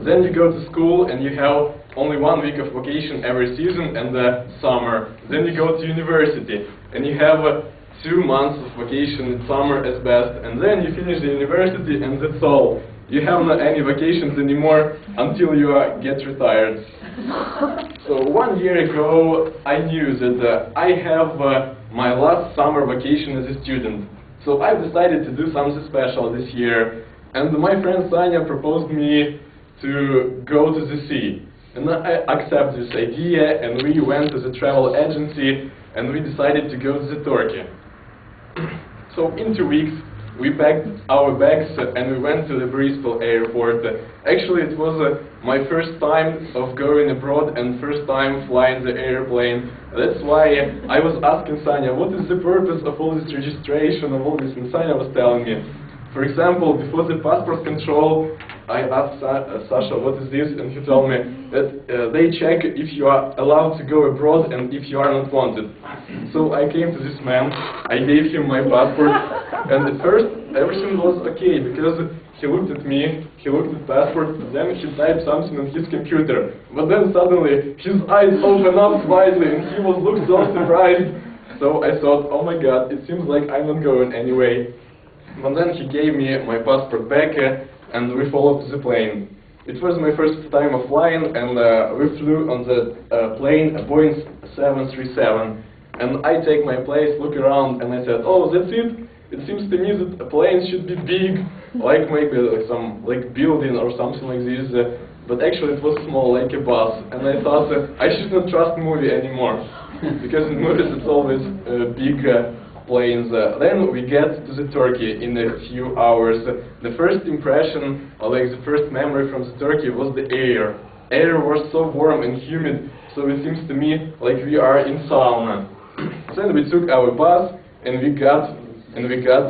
Then you go to school and you have only 1 week of vacation every season and the summer. Then you go to university and you have 2 months of vacation in summer as best. And then you finish the university and that's all. You have not any vacations anymore until you get retired. So 1 year ago I knew that I have my last summer vacation as a student. So I decided to do something special this year. And my friend Sanya proposed me to go to the sea. And I accepted this idea, and we went to the travel agency and we decided to go to Turkey. So in 2 weeks we packed our bags and we went to the Bristol airport. Actually it was my first time of going abroad and first time flying the airplane. That's why I was asking Sanya, what is the purpose of all this registration, of all this, and Sanya was telling me. For example, before the passport control, I asked Sasha, what is this? And he told me that they check if you are allowed to go abroad and if you are not wanted. So I came to this man, I gave him my passport, and at first everything was okay, because he looked at me, he looked at the passport, then he typed something on his computer. But then suddenly his eyes opened up widely and he looked so surprised. So I thought, oh my god, it seems like I'm not going anyway. But then he gave me my passport back and we followed the plane. It was my first time of flying, and we flew on the plane, a Boeing 737. And I take my place, look around, and I said, oh, that's it? It seems to me that a plane should be big, like maybe like some building or something like this. But actually it was small, like a bus. And I thought I should not trust movie anymore, because in movies it's always big planes. Then we get to the Turkey in a few hours. The first impression, or like the first memory from the Turkey, was the air. Air was so warm and humid, so it seems to me like we are in sauna. Then we took our bus and we got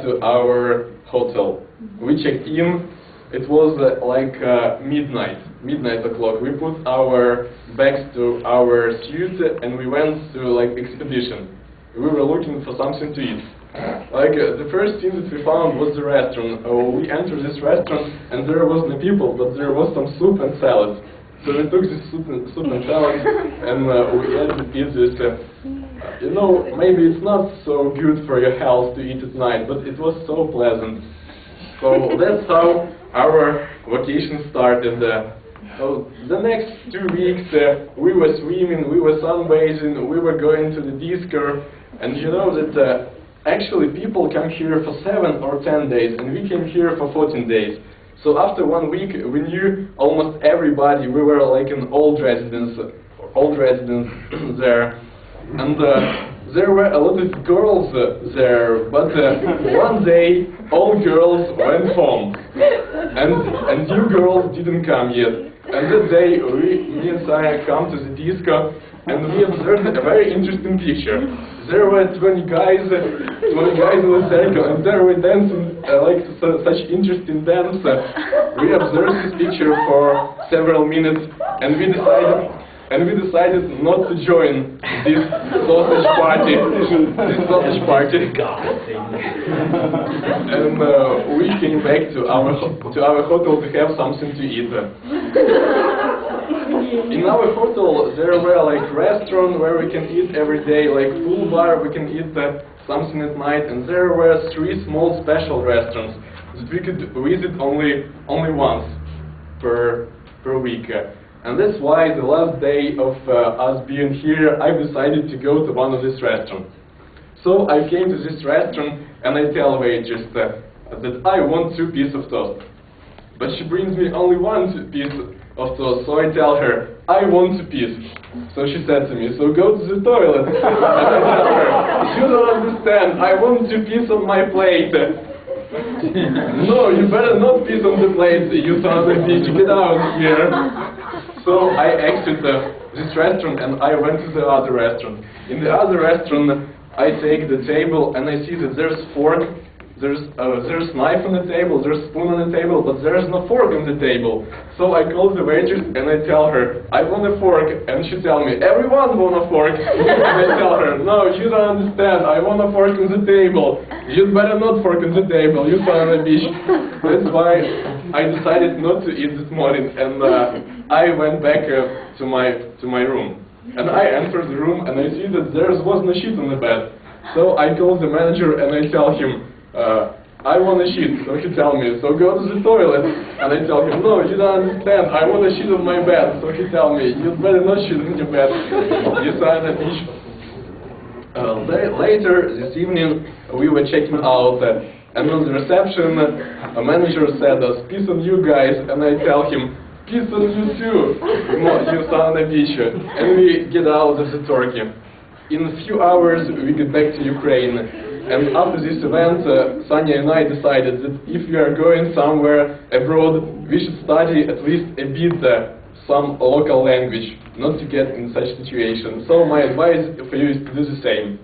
to our hotel. We checked in. It was like midnight o'clock. We put our bags to our suit and we went to like expedition. We were looking for something to eat. The first thing that we found was the restaurant. We entered this restaurant and there was no people, but there was some soup and salad. So we took this soup and salad and we ate this. You know, maybe it's not so good for your health to eat at night, but it was so pleasant. So that's how our vacation started. So the next 2 weeks we were swimming, we were sunbathing, we were going to the disco. And you know that actually people come here for 7 or 10 days, and we came here for 14 days. So after 1 week, we knew almost everybody. We were like an old residents there, and there were a lot of girls there. But one day, all girls went home, and new girls didn't come yet. And that day, me and Saya come to the disco, and we observed a very interesting picture. There were 20 guys in the circle, and they were dancing like such interesting dance. We observed this picture for several minutes, and we decided not to join this sausage party. And we came back to our hotel to have something to eat. In our hotel there were like restaurants where we can eat every day, like pool bar, we can eat something at night, and there were 3 small special restaurants that we could visit only once per week. And that's why the last day of us being here, I decided to go to one of these restaurants. So I came to this restaurant and I tell waitress that I want 2 pieces of toast. But she brings me only 1 piece of toast, so I tell her, I want 2 pieces. So she said to me, so go to the toilet. And I tell her, you don't understand, I want 2 pieces on my plate. No, you better not piece on the plate, you son of a bitch, get out of here. So I exited this restaurant and I went to the other restaurant. In the other restaurant, I take the table and I see that there's fork, there's knife on the table, there's spoon on the table, but there's no fork on the table. So I call the waitress and I tell her, I want a fork, and she tell me, everyone want a fork. And I tell her, no, you don't understand, I want a fork on the table. You'd better not fork on the table, you son of a bitch. That's why I decided not to eat this morning, and I went back to my room. And I entered the room, and I see that there was no sheet on the bed. So I called the manager, and I tell him, I want a sheet. So he tell me, so go to the toilet. And I tell him, no, you don't understand, I want a sheet on my bed. So he tell me, you better not shit on your bed. You sign a bitch. Later this evening, we were checking out, and on the reception, a manager said us, peace on you guys, and I tell him, peace on you too, you son of a bitch. And we get out of the Turkey. In a few hours, we get back to Ukraine, and after this event, Sanya and I decided that if we are going somewhere abroad, we should study at least a bit some local language, not to get in such situation. So my advice for you is to do the same.